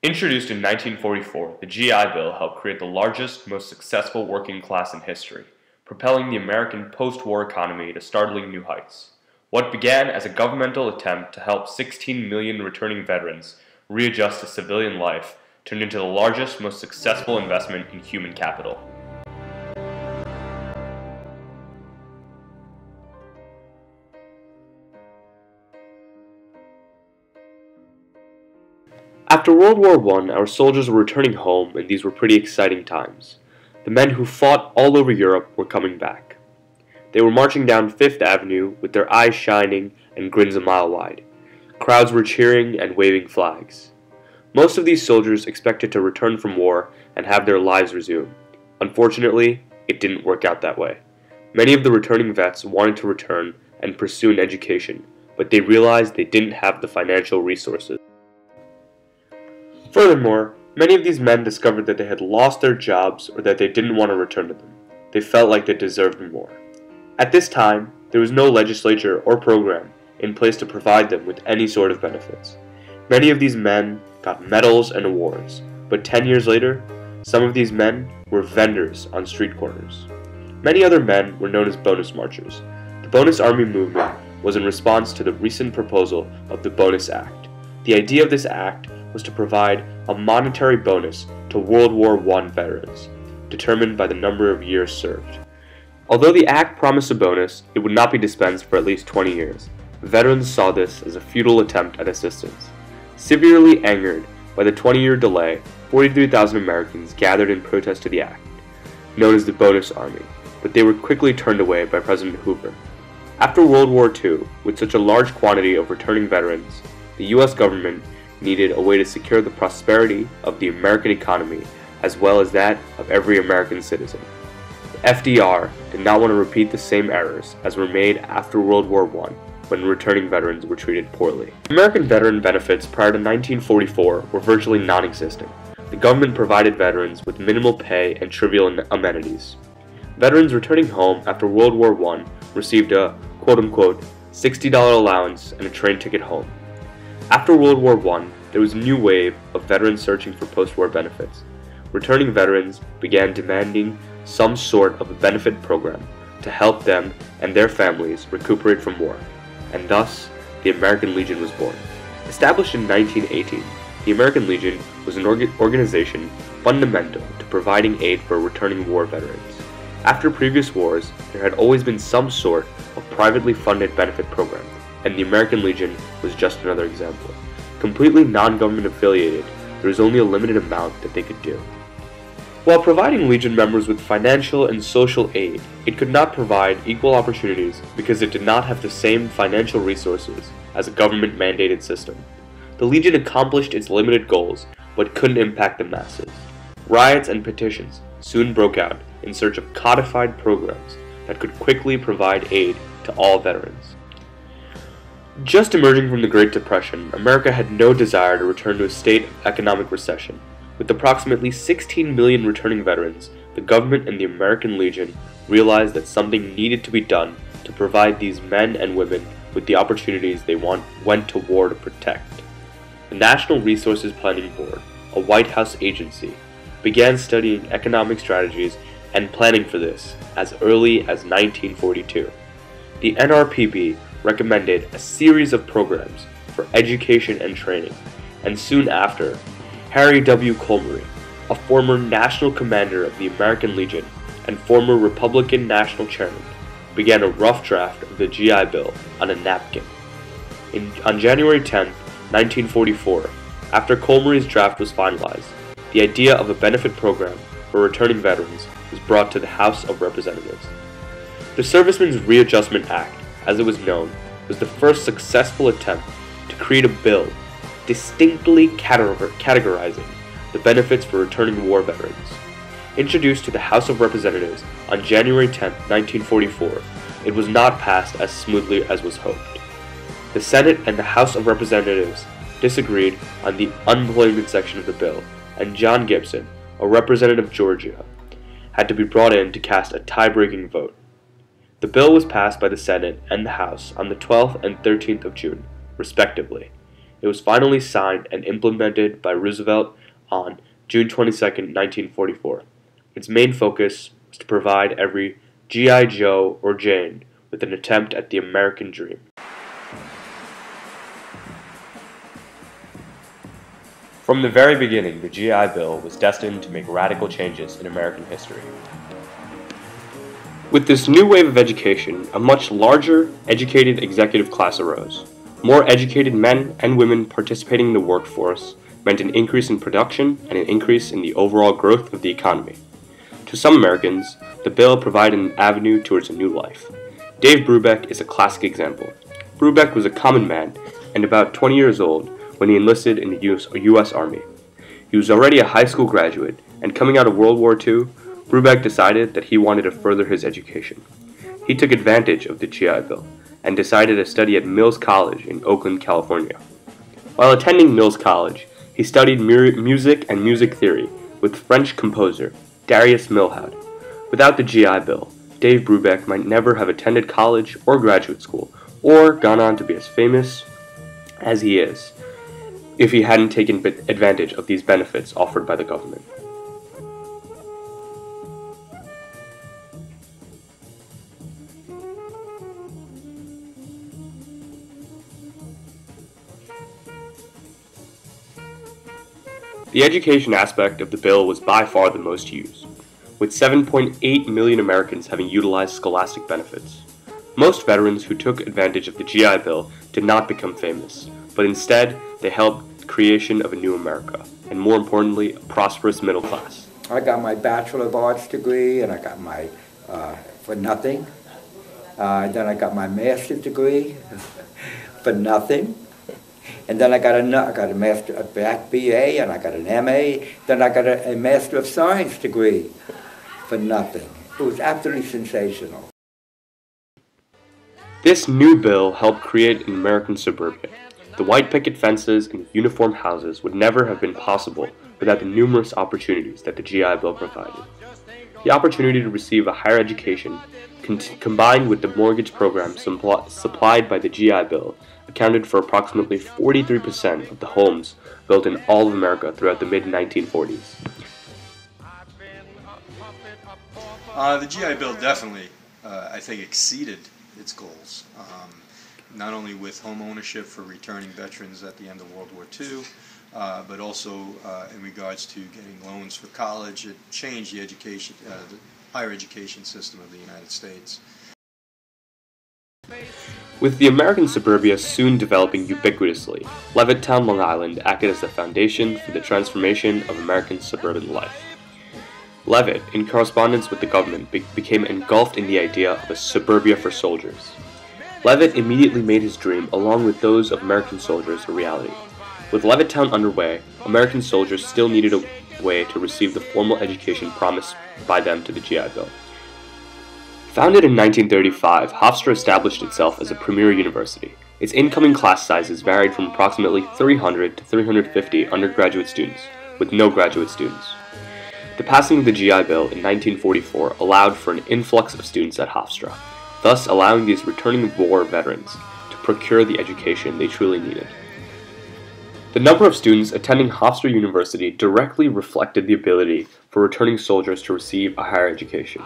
Introduced in 1944, the GI Bill helped create the largest, most successful working class in history, propelling the American post-war economy to startling new heights. What began as a governmental attempt to help 16 million returning veterans readjust to civilian life turned into the largest, most successful investment in human capital. After World War I, our soldiers were returning home, and these were pretty exciting times. The men who fought all over Europe were coming back. They were marching down Fifth Avenue with their eyes shining and grins a mile wide. Crowds were cheering and waving flags. Most of these soldiers expected to return from war and have their lives resume. Unfortunately, it didn't work out that way. Many of the returning vets wanted to return and pursue an education, but they realized they didn't have the financial resources. Furthermore, many of these men discovered that they had lost their jobs or that they didn't want to return to them. They felt like they deserved more. At this time, there was no legislature or program in place to provide them with any sort of benefits. Many of these men got medals and awards, but 10 years later, some of these men were vendors on street corners. Many other men were known as bonus marchers. The Bonus Army movement was in response to the recent proposal of the Bonus Act. The idea of this act was to provide a monetary bonus to World War I veterans, determined by the number of years served. Although the act promised a bonus, it would not be dispensed for at least 20 years. Veterans saw this as a futile attempt at assistance. Severely angered by the 20-year delay, 43,000 Americans gathered in protest to the act, known as the Bonus Army, but they were quickly turned away by President Hoover. After World War II, with such a large quantity of returning veterans, the U.S. government needed a way to secure the prosperity of the American economy as well as that of every American citizen. FDR did not want to repeat the same errors as were made after World War I when returning veterans were treated poorly. American veteran benefits prior to 1944 were virtually non-existent. The government provided veterans with minimal pay and trivial amenities. Veterans returning home after World War I received a quote-unquote $60 allowance and a train ticket home. After World War I, there was a new wave of veterans searching for post-war benefits. Returning veterans began demanding some sort of a benefit program to help them and their families recuperate from war, and thus the American Legion was born. Established in 1918, the American Legion was an organization fundamental to providing aid for returning war veterans. After previous wars, there had always been some sort of privately funded benefit program, and the American Legion was just another example. Completely non-government affiliated, there was only a limited amount that they could do. While providing Legion members with financial and social aid, it could not provide equal opportunities because it did not have the same financial resources as a government-mandated system. The Legion accomplished its limited goals, but couldn't impact the masses. Riots and petitions soon broke out in search of codified programs that could quickly provide aid to all veterans. Just emerging from the Great Depression, America had no desire to return to a state of economic recession. With approximately 16 million returning veterans, the government and the American Legion realized that something needed to be done to provide these men and women with the opportunities they went to war to protect. The National Resources Planning Board, a White House agency, began studying economic strategies and planning for this as early as 1942. The NRPB recommended a series of programs for education and training, and soon after, Harry W. Comrie, a former national commander of the American Legion and former Republican national chairman, began a rough draft of the GI Bill on a napkin. On January 10, 1944, after Comrie's draft was finalized, the idea of a benefit program for returning veterans was brought to the House of Representatives. The Servicemen's Readjustment Act, as it was known, was the first successful attempt to create a bill distinctly categorizing the benefits for returning war veterans. Introduced to the House of Representatives on January 10, 1944, it was not passed as smoothly as was hoped. The Senate and the House of Representatives disagreed on the unemployment section of the bill, and John Gibson, a representative of Georgia, had to be brought in to cast a tie-breaking vote. The bill was passed by the Senate and the House on the 12th and 13th of June, respectively. It was finally signed and implemented by Roosevelt on June 22, 1944. Its main focus was to provide every G.I. Joe or Jane with an attempt at the American dream. From the very beginning, the GI Bill was destined to make radical changes in American history. With this new wave of education, a much larger, educated executive class arose. More educated men and women participating in the workforce meant an increase in production and an increase in the overall growth of the economy. To some Americans, the bill provided an avenue towards a new life. Dave Brubeck is a classic example. Brubeck was a common man and about 20 years old when he enlisted in the U.S. Army. He was already a high school graduate, and coming out of World War II, Brubeck decided that he wanted to further his education. He took advantage of the GI Bill and decided to study at Mills College in Oakland, California. While attending Mills College, he studied music and music theory with French composer Darius Milhaud. Without the GI Bill, Dave Brubeck might never have attended college or graduate school, or gone on to be as famous as he is, if he hadn't taken advantage of these benefits offered by the government. The education aspect of the bill was by far the most used, with 7.8 million Americans having utilized scholastic benefits. Most veterans who took advantage of the GI Bill did not become famous, but instead they helped the creation of a new America, and more importantly, a prosperous middle class. I got my Bachelor of Arts degree, and I got my, for nothing. Then I got my master's degree for nothing. And then I got a master, a back BA, and I got an MA. Then I got a Master of Science degree for nothing. It was absolutely sensational. This new bill helped create an American suburbia. The white picket fences and uniform houses would never have been possible without the numerous opportunities that the GI Bill provided. The opportunity to receive a higher education, combined with the mortgage program supplied by the GI Bill, accounted for approximately 43% of the homes built in all of America throughout the mid-1940s. The GI Bill definitely, I think, exceeded its goals, not only with home ownership for returning veterans at the end of World War II, but also in regards to getting loans for college. It changed the education, the higher education system of the United States. With the American suburbia soon developing ubiquitously, Levittown, Long Island acted as the foundation for the transformation of American suburban life. Levitt, in correspondence with the government, became engulfed in the idea of a suburbia for soldiers. Levitt immediately made his dream, along with those of American soldiers, a reality. With Levittown underway, American soldiers still needed a way to receive the formal education promised by them to the GI Bill. Founded in 1935, Hofstra established itself as a premier university. Its incoming class sizes varied from approximately 300 to 350 undergraduate students, with no graduate students. The passing of the GI Bill in 1944 allowed for an influx of students at Hofstra, thus allowing these returning war veterans to procure the education they truly needed. The number of students attending Hofstra University directly reflected the ability for returning soldiers to receive a higher education.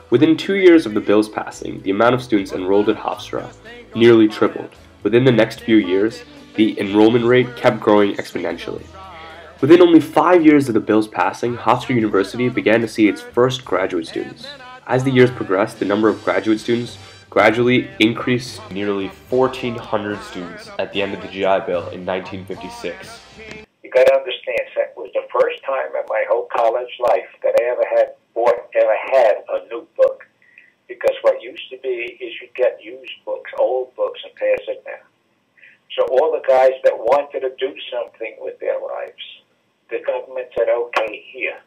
Within 2 years of the bill's passing, the amount of students enrolled at Hofstra nearly tripled. Within the next few years, the enrollment rate kept growing exponentially. Within only 5 years of the bill's passing, Hofstra University began to see its first graduate students. As the years progressed, the number of graduate students gradually increased to nearly 1,400 students at the end of the GI Bill in 1956. You got to understand, that was the first time in my whole college life that I ever had a new book. Because what used to be is you get used books, old books, and pass it down. So all the guys that wanted to do something with their lives, the government said, okay, here,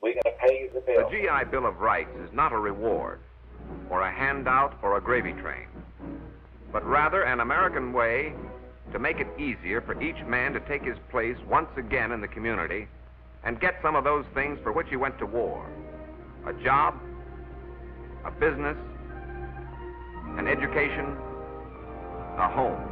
we're going to pay you the bill. The GI Bill of Rights is not a reward, or a handout, or a gravy train, but rather an American way to make it easier for each man to take his place once again in the community and get some of those things for which he went to war: a job, a business, an education, a home.